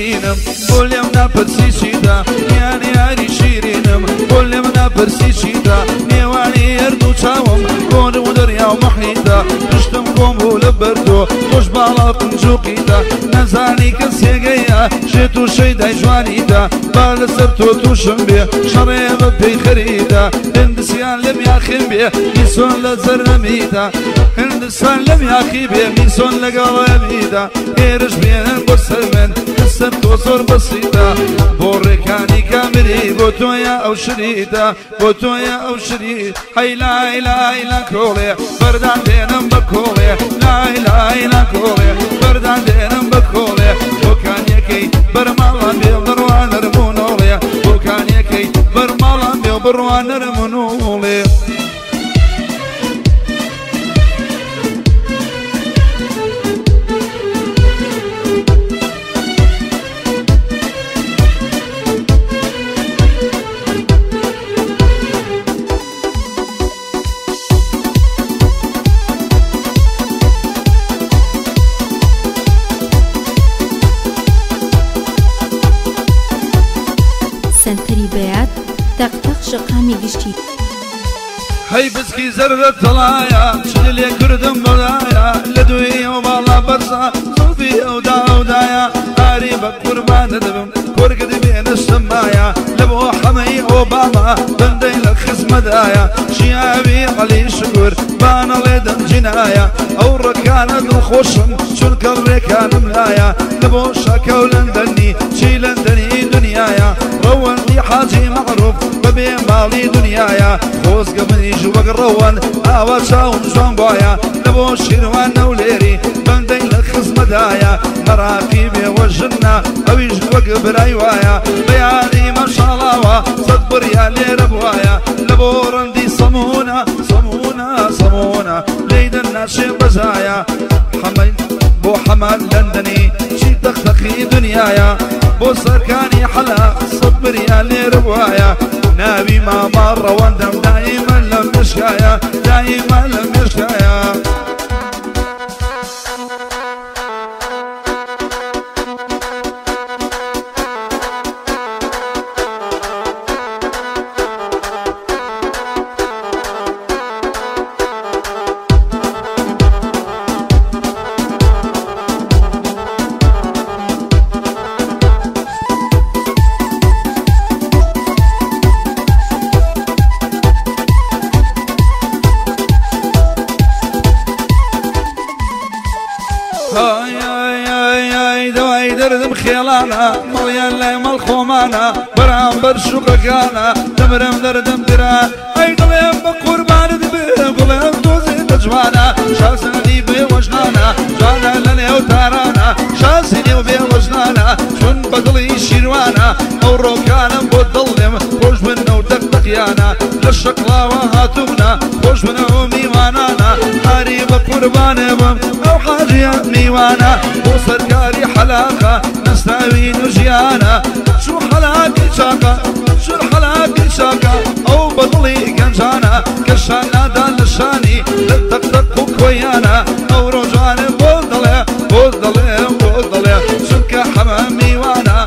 شیرینم بولیم نپرسی چیدا یاری یاری شیرینم بولیم نپرسی چیدا نیوانی اردو چاوم کون و دریا و محیطا پشتم قوم و لبردو خوش بالا قنجوقیدا نزانی کسیگیا شیتو شیدای جوانیدا بال سر تو شنبی شریب پی خریدا هندسیان لم یاخیم بی میسون لزر نمیدا هندسان لم یاخی بی میسون لگال میدا ایرش بین برسلمن قسم تو زور بسیطا بورکانی کامری بوتویا او شریدا بوتویا او شرید هی لا لا لا کوله بردان دینم بکوله لا لا لا کوله بردان دینم بکوله بوکان یکی برمالان بیل دروان رمونوله بوکان یکی برمالان بیل دروان رمونوله سنتری بیاد تق شقامی گشتی هی بسکی زرد طلایا شدلی کردم بلایا لدوی و بالا برسا صوفی او دایا هاری بقربان دبم كورقد بين السمايا لبو حمي اوباما بندي للخصم دايا شيابي علي شكور بان ليدن جنايا او ركان الخشم شلك الركان ملايا لبو شاكا ولندني شي لندني دنيايا روان لي حاجي معروف ببي مالي دنيايا خوز قبني جوق روان اوا شاون جوان بوايا لبو شيروان وليري بندي للخصم دايا مراقبي وجنا اويش وقف رايوايا بياني ما شاء الله صدبر يا لير بوايا لبورندي صمونا صمونا صمونا ليد الناس بزايا حمل بو حمل لندني شي تختخي دنيايا بو سركاني حلا صدبر يا لير بوايا نبي ما مر واندم دايما لم يشكايا دايما لم يشكايا خيلانا مليان لي مالخومانا برام برشوقكانا دمرم دردم درا اي قليم بقربان دبي قليم دوزي تجوانا شاسني بي وجنانا جانا لني وتارانا شاسني وبي وجنانا شن بقلي شيروانا او روكانا بودلم خوش منو دقدقيانا للشقلا وهاتونا خوش منو ميوانانا هاري بقربان بم او حاجي ميوانا وسركاري حلاقة نستعين وجيانا شو حلاقي شاقة شو الحلاقي شاقة او بطلي كنجانا كشانا دان الشاني للدقدق وكويانا او رجعنا بوضلي بوضلي بوضلي شنك حمامي وانا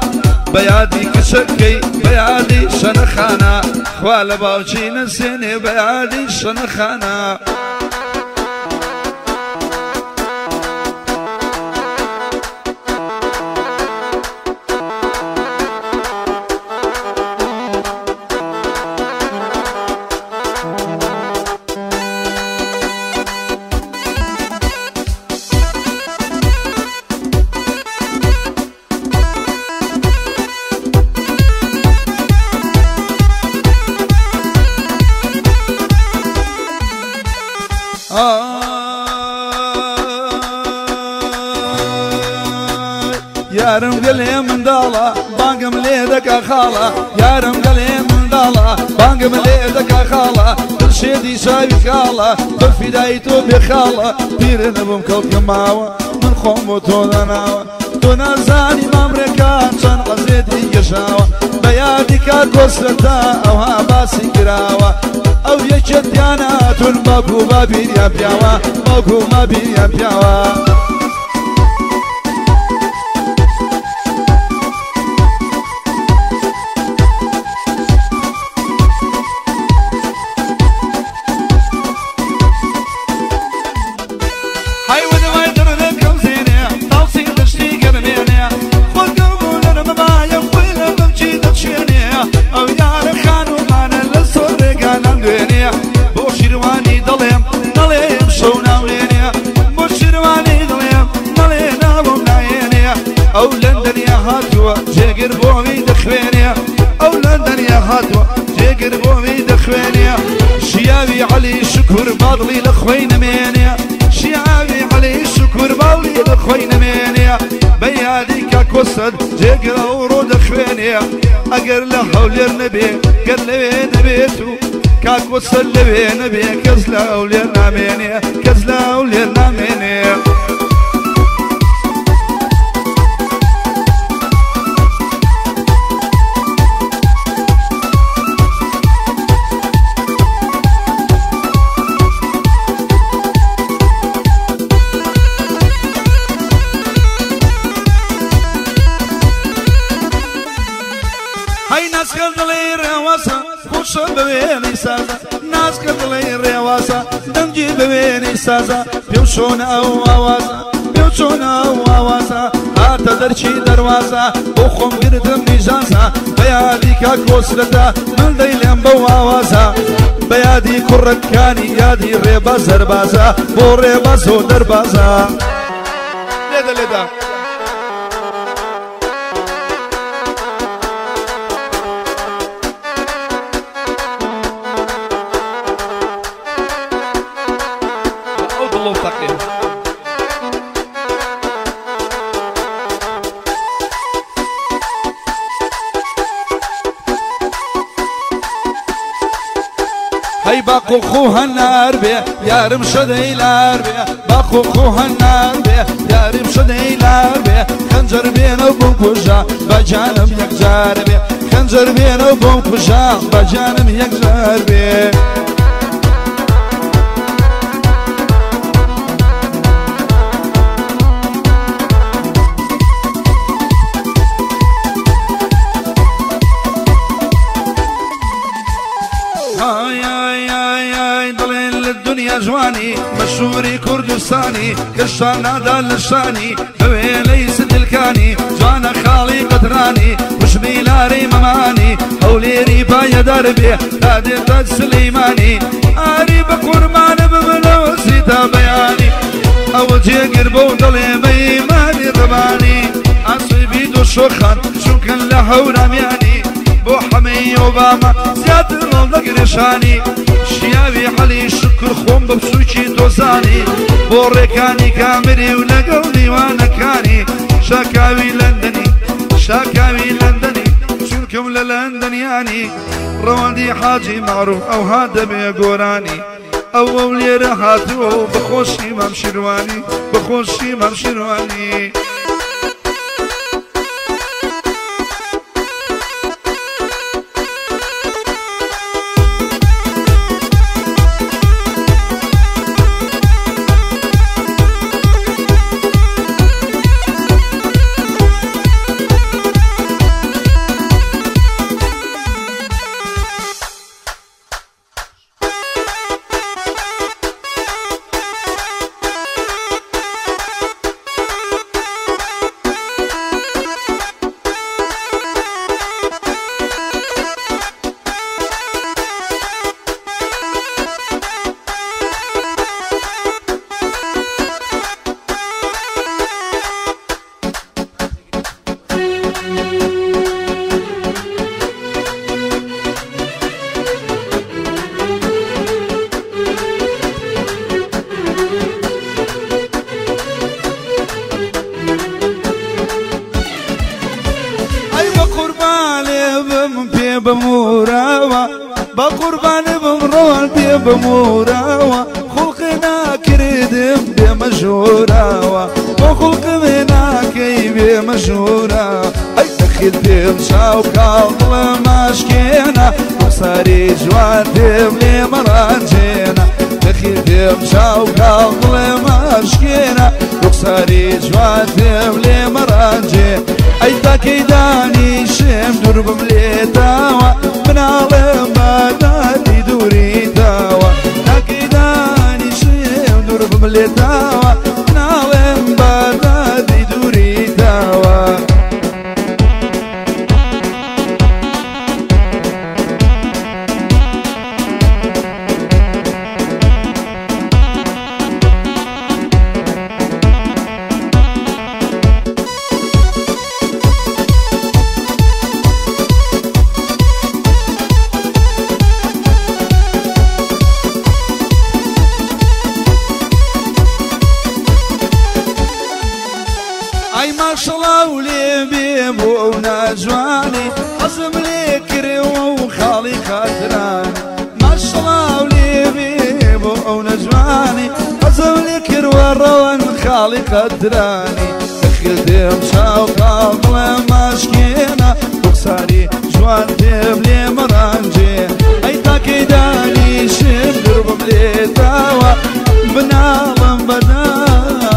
بيادي كشكي بيادي شنخانا خوال باوشي نسيني بيادي شنخانا يارم قلي من دالا بانقم ليدك خاله يارم قلي من دالا بانقم ليدك خاله كل شي دي شايف خاله بفدايته بخاله بيرن بمكل كماوه من خومته دناوه تنازاني مامريكان شان قزيدي يشاوه بيادي كاكوستا او هاباسي كراوه او يشتيانات ماكو بابي يا بياوه ماكو مابي يا بياوه بومي دخوينيا أولاد يا هاتوا جيقر بومي دخوينيا شيابي علي شكر باضلي لخوين مينيا شيابي علي شكر باضلي لخوين مينيا بيادي كاكوسد جيقر ورود خوينيا أقر لحول النبي قال لي نبيتو كاكوسد لبي نبي كزلا ولينا مينيا كزلا ولينا مينيا ناس كدلي رواسا خوش ببینی سازا ناس كدلي رواسا دمجي ببینی سازا بيوشون او آوازا بيوشون او آوازا هاتا درچي دروازا بخم گردم نجازا بيادي كاكوسلتا من ديلم بو آوازا بيادي كركاني يادي ريبا زربازا بو ريبا زو دربازا لدا لدا هاي باقو خوها النار بيه يارم شدي لار بيه باقو خوها النار بيه يارم شدي لار بيه خنجر بينه وبنكوجا بجانم يكجار بيه خنجر بينه وبنكوجا بجانم يكجار بيه يا جواني مشهوري كردستاني كشان هذا اللشاني بوي ليس دلكاني جوانا خالي قدراني وش بيلاري مماني هوليري بايا دربي تادي تاج سليماني آري بقرمان بملو سيتا بياني أول جي قربو ضلي ميماني رباني أصوي بيدو شوخان شوكن لحورا مياني بو حمي اوباما زياد رولدك نشاني شيابي علي شكر خوم ببسوشي دوزاني بو ريكاني كامري ولقوني وانا كاني شاكاوي لندني شاكاوي لندني شنكم للندن يعني رواندي حاجي معروف او هذا بيقوراني او اولي رهاتو بخوشي ممشرواني بخوشي ممشرواني بموراوا بقربان بمروان بي بموراوا خلقنا كردم بمجوراوا وخلق منا كي بمجورا اي تخيل بمشاو كاظل ماشكينا وصاري جوان بملي مرانجينا تخيل بمشاو كاظل ماشكينا وصاري جوان بملي مرانجينا اي تاكيداني شم دور بملي داوا من عالم بدالي دوري داوا تاكيداني شم دور بملي داوا من عالم بدالي دوري داوا جواني حزم لي كريو وخالي خاطراني ما شاء الله ولي بيبو او نجواني حزم لي كريو الروان خالي خاطراني خدم شوقا بلا مشكينا بخساري جوان تبلي مرانجي اي تاكي داني شمدر بملي تاوى بنالم بدال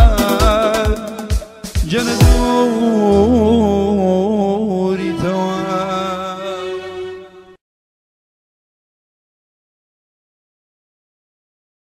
جندو